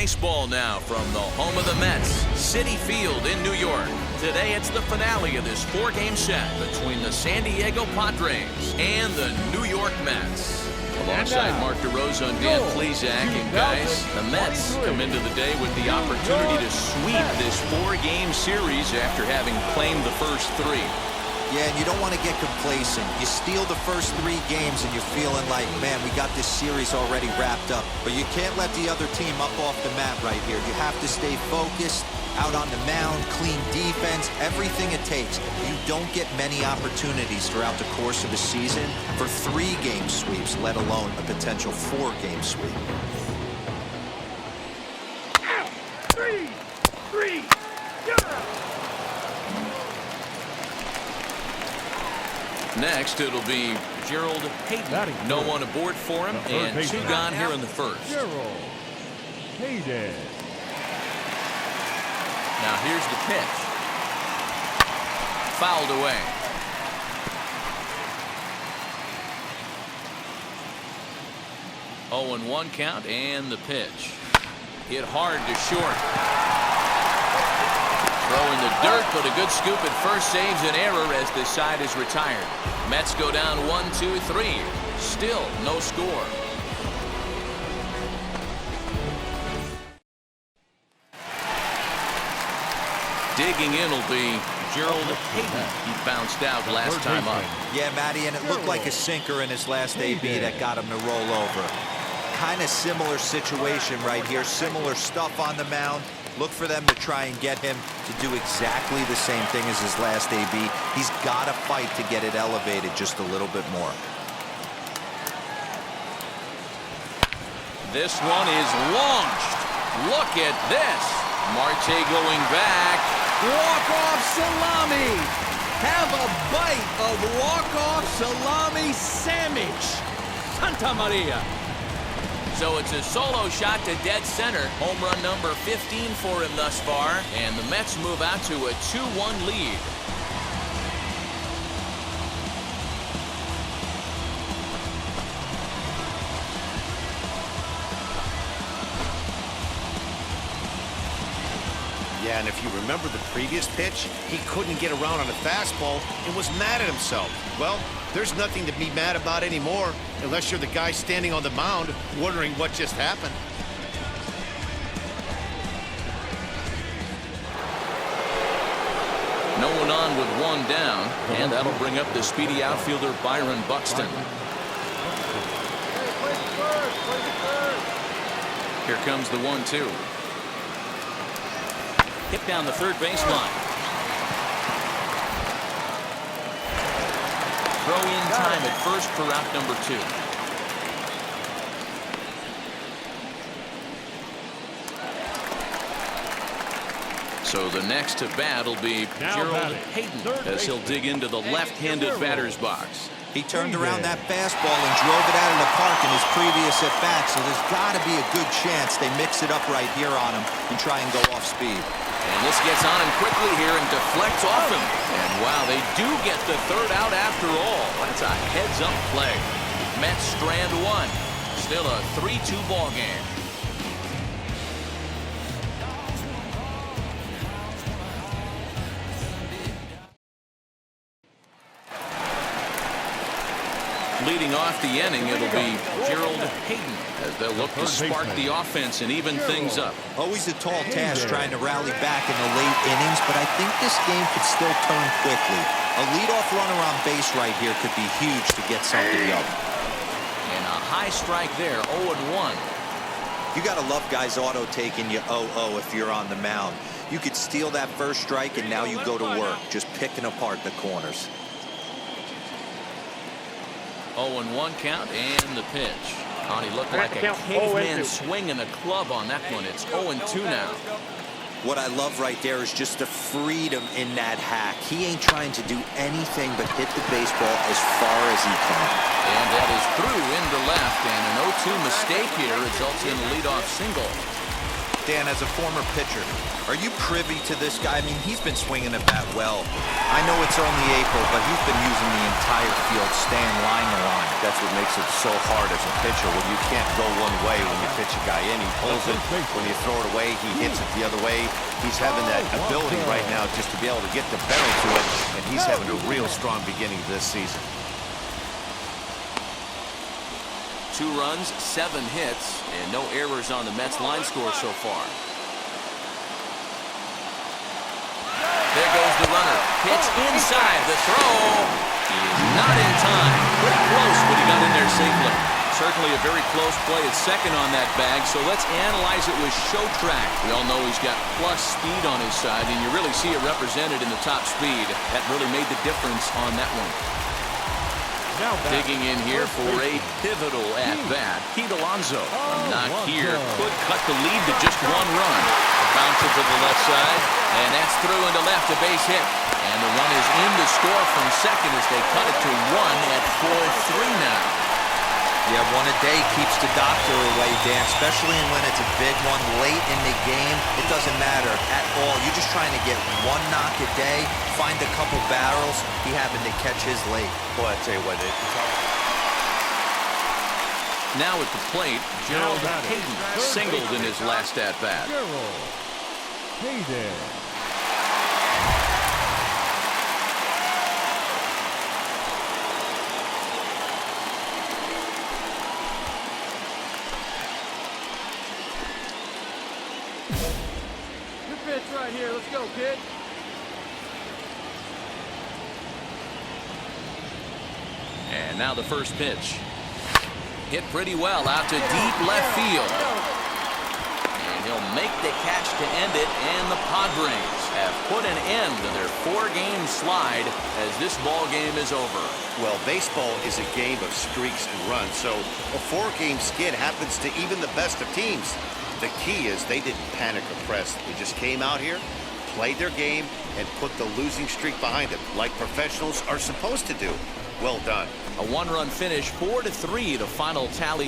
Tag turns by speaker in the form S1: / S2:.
S1: baseball now from the home of the Mets, Citi Field in New York. Today it's the finale of this four-game set between the San Diego Padres and the New York Mets. Alongside Mark DeRosa and Dan Plesac, and guys, the Mets come into the day with the opportunity to sweep this four-game series after having claimed the first three.
S2: Yeah, and you don't want to get complacent. You steal the first three games and you're feeling like, man, we got this series already wrapped up. But you can't let the other team up off the mat right here. You have to stay focused, out on the mound, clean defense, everything it takes. You don't get many opportunities throughout the course of the season for three-game sweeps, let alone a potential four-game sweep.
S1: Next, it'll be Gerald Hayden. No one aboard for him, and two gone here in the first.
S3: Gerald Hayden.
S1: Now here's the pitch. Fouled away. Oh, and 1 count, and the pitch. Hit hard to short. Throw in the dirt, but a good scoop at first saves an error as this side is retired. Mets go down 1-2-3. Still no score. Digging in will be Gerald Hayden. He bounced out last time up.
S2: Yeah, Matty, and it looked like a sinker in his last AB that got him to roll over. Kind of similar situation right here. Similar stuff on the mound. Look for them to try and get him to do exactly the same thing as his last AB. He's got to fight to get it elevated just a little bit more.
S1: This one is launched. Look at this. Marte going back.
S4: Walk-off salami. Have a bite of walk-off salami sandwich. Santa Maria.
S1: So it's a solo shot to dead center. Home run number 15 for him thus far. And the Mets move out to a 2-1 lead.
S5: Yeah, and if you remember the previous pitch, he couldn't get around on a fastball and was mad at himself. Well, there's nothing to be mad about anymore unless you're the guy standing on the mound wondering what just happened.
S1: No one on with one down, and that'll bring up the speedy outfielder Byron Buxton. Here comes the 1-2. Hit down the third baseline. Throw in time at first for out number 2. So the next to bat will be Gerald Hayden as he'll dig into the left-handed batter's box.
S2: He turned around that fastball and drove it out of the park in his previous at-bat, so there's got to be a good chance they mix it up right here on him and try and go off speed.
S1: And this gets on him quickly here and deflects off him. And wow, they do get the third out after all. That's a heads-up play. Mets strand 1. Still a 3-2 ball game. Leading off the inning, it'll be Gerald Hayden as they'll look to spark the offense and even things up.
S2: Always a tall task trying to rally back in the late innings, but I think this game could still turn quickly. A leadoff runner on base right here could be huge to get something up.
S1: And a high strike there, 0-1.
S2: You got to love guys auto taking you 0-0 if you're on the mound. You could steal that first strike and now you go to work, just picking apart the corners.
S1: 0-1 count and the pitch. Oh, he looked like a caveman swinging a club on that one. It's 0-2 now.
S2: What I love right there is just the freedom in that hack. He ain't trying to do anything but hit the baseball as far as he can.
S1: And that is through into left, and an 0-2 mistake here results in a leadoff single.
S2: Dan, as a former pitcher, are you privy to this guy? I mean, he's been swinging the bat well. I know it's only April, but he's been using the entire field, staying line to line.
S5: That's what makes it so hard as a pitcher when you can't go one way when you pitch a guy in. He pulls it. When you throw it away, he hits it the other way. He's having that ability right now just to be able to get the barrel to it, and he's having a real strong beginning this season.
S1: 2 runs, 7 hits, and no errors on the Mets line score so far. There goes the runner. Pitch inside. The throw is not in time. Pretty close, but he got in there safely. Certainly a very close play at second on that bag, so let's analyze it with show track. We all know he's got plus speed on his side, and you really see it represented in the top speed. That really made the difference on that one. Digging in here for a pivotal at-bat, Pete Alonso. A knock here could cut the lead to just 1 run. Bouncer to the left side, and that's through into left, a base hit. And the run is in to score from second as they cut it to 1 at 4-3 now.
S2: Yeah, 1 a day keeps the doctor away, Dan, especially when it's a big one late in the game. It doesn't matter at all. You're just trying to get 1 knock a day, find a couple barrels. He happened to catch his late.
S5: Boy, I tell you what,
S1: Now at the plate, Gerald Hayden singled in his last at-bat.
S3: Hayden.
S4: Pitch right here. Let's go, kid.
S1: And now the first pitch. Hit pretty well out to deep left field. And he'll make the catch to end it, and the Padres have put an end to their 4-game slide as this ball game is over.
S5: well, baseball is a game of streaks and runs, so a 4-game skid happens to even the best of teams. The key is they didn't panic or press. They just came out here, played their game, and put the losing streak behind them, like professionals are supposed to do. Well done.
S1: A 1-run finish, 4-3, the final tally.